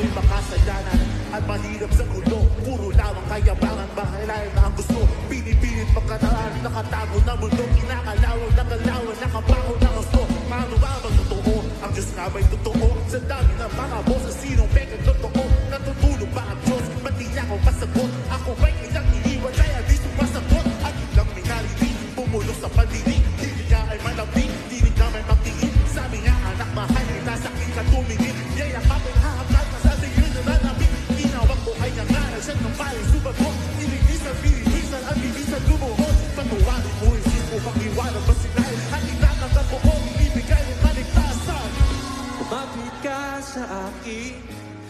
ako'y makasayanan at mahirap sa gulo. Puro lamang kayabangan, bahalay na ang gusto. Pinipilit magkataan, nakatago na mundo. Kinakalawang, nakalawan, nakabaho na gusto. Paano ba magtotoo? Ang Diyos nga ba'y totoo? Sa dami ng mga boss, sinong peke